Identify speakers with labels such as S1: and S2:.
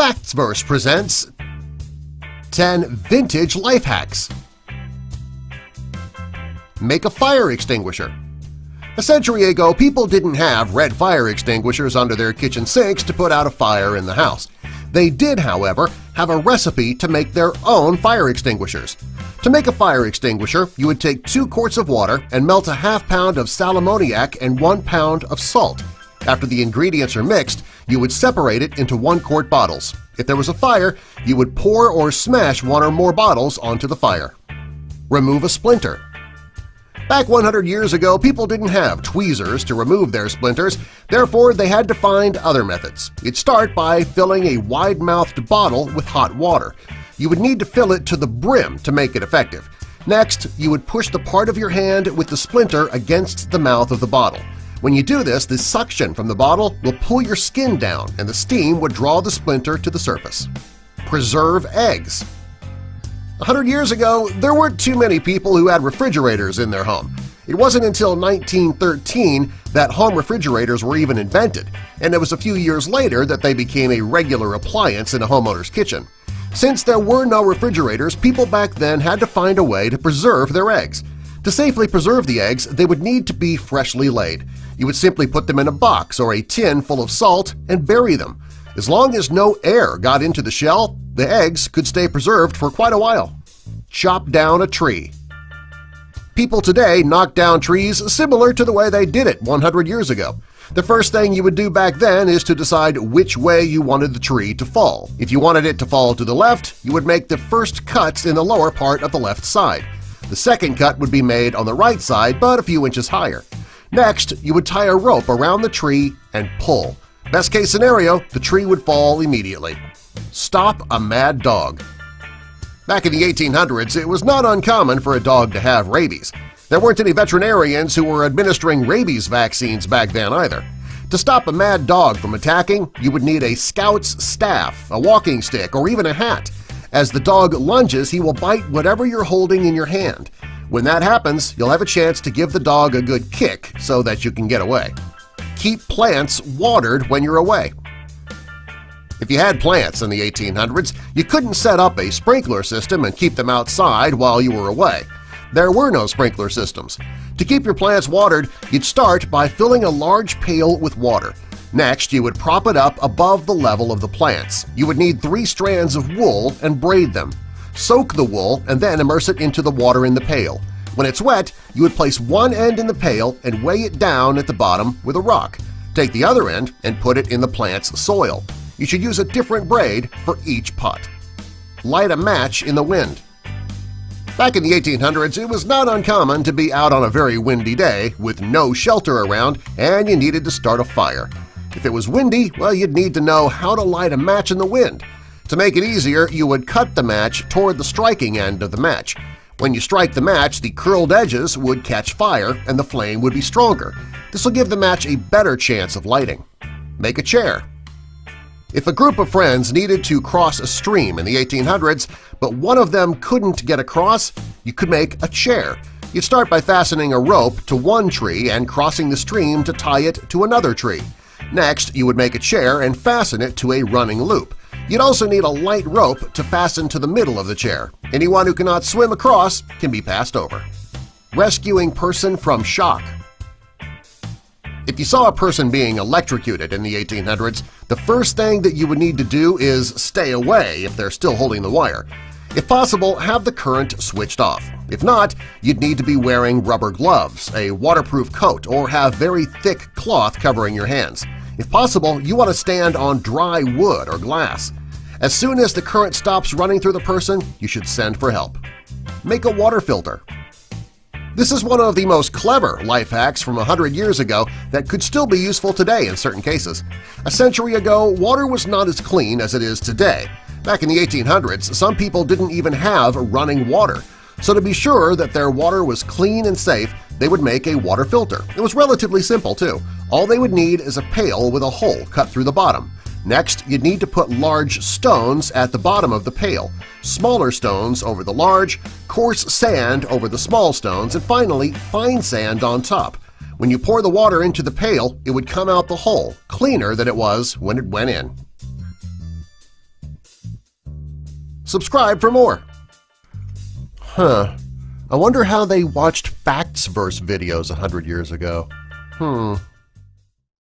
S1: Factsverse presents 10 Vintage Life Hacks. Make a fire extinguisher. A century ago, people didn't have red fire extinguishers under their kitchen sinks to put out a fire in the house. They did, however, have a recipe to make their own fire extinguishers. To make a fire extinguisher, you would take 2 quarts of water and melt a ½ pound of sal ammoniac and 1 pound of salt. After the ingredients are mixed, you would separate it into 1-quart bottles. If there was a fire, you would pour or smash 1 or more bottles onto the fire. Remove a splinter. Back 100 years ago, people didn't have tweezers to remove their splinters, therefore they had to find other methods. You'd start by filling a wide-mouthed bottle with hot water. You would need to fill it to the brim to make it effective. Next, you would push the part of your hand with the splinter against the mouth of the bottle. When you do this, the suction from the bottle will pull your skin down and the steam would draw the splinter to the surface. Preserve eggs. 100 years ago, there weren't too many people who had refrigerators in their home. It wasn't until 1913 that home refrigerators were even invented, and it was a few years later that they became a regular appliance in a homeowner's kitchen. Since there were no refrigerators, people back then had to find a way to preserve their eggs. To safely preserve the eggs, they would need to be freshly laid. You would simply put them in a box or a tin full of salt and bury them. As long as no air got into the shell, the eggs could stay preserved for quite a while. Chop down a tree. People today knock down trees similar to the way they did it 100 years ago. The first thing you would do back then is to decide which way you wanted the tree to fall. If you wanted it to fall to the left, you would make the first cuts in the lower part of the left side. The second cut would be made on the right side but a few inches higher. Next, you would tie a rope around the tree and pull. Best case scenario, the tree would fall immediately. Stop a mad dog. Back in the 1800s, it was not uncommon for a dog to have rabies. There weren't any veterinarians who were administering rabies vaccines back then either. To stop a mad dog from attacking, you would need a scout's staff, a walking stick, or even a hat. As the dog lunges, he will bite whatever you're holding in your hand. When that happens, you'll have a chance to give the dog a good kick so that you can get away. Keep plants watered when you're away. If you had plants in the 1800s, you couldn't set up a sprinkler system and keep them outside while you were away. There were no sprinkler systems. To keep your plants watered, you'd start by filling a large pail with water. Next, you would prop it up above the level of the plants. You would need 3 strands of wool and braid them. Soak the wool and then immerse it into the water in the pail. When it's wet, you would place one end in the pail and weigh it down at the bottom with a rock. Take the other end and put it in the plant's soil. You should use a different braid for each pot. Light a match in the wind. Back in the 1800s, it was not uncommon to be out on a very windy day with no shelter around and you needed to start a fire. If it was windy, well, you'd need to know how to light a match in the wind. To make it easier, you would cut the match toward the striking end of the match. When you strike the match, the curled edges would catch fire and the flame would be stronger. This will give the match a better chance of lighting. Make a chair. If a group of friends needed to cross a stream in the 1800s, but one of them couldn't get across, you could make a chair. You'd start by fastening a rope to one tree and crossing the stream to tie it to another tree. Next, you would make a chair and fasten it to a running loop. You'd also need a light rope to fasten to the middle of the chair. Anyone who cannot swim across can be passed over. Rescuing person from shock. If you saw a person being electrocuted in the 1800s, the first thing that you would need to do is stay away if they're still holding the wire. If possible, have the current switched off. If not, you'd need to be wearing rubber gloves, a waterproof coat, or have very thick cloth covering your hands. If possible, you want to stand on dry wood or glass. As soon as the current stops running through the person, you should send for help. Make a water filter. This is one of the most clever life hacks from 100 years ago that could still be useful today in certain cases. A century ago, water was not as clean as it is today. Back in the 1800s, some people didn't even have running water. So to be sure that their water was clean and safe, they would make a water filter. It was relatively simple, too. All they would need is a pail with a hole cut through the bottom. Next, you'd need to put large stones at the bottom of the pail, smaller stones over the large, coarse sand over the small stones, and finally fine sand on top. When you pour the water into the pail, it would come out the hole, cleaner than it was when it went in. Subscribe for more! Huh. I wonder how they watched Facts Verse videos 100 years ago.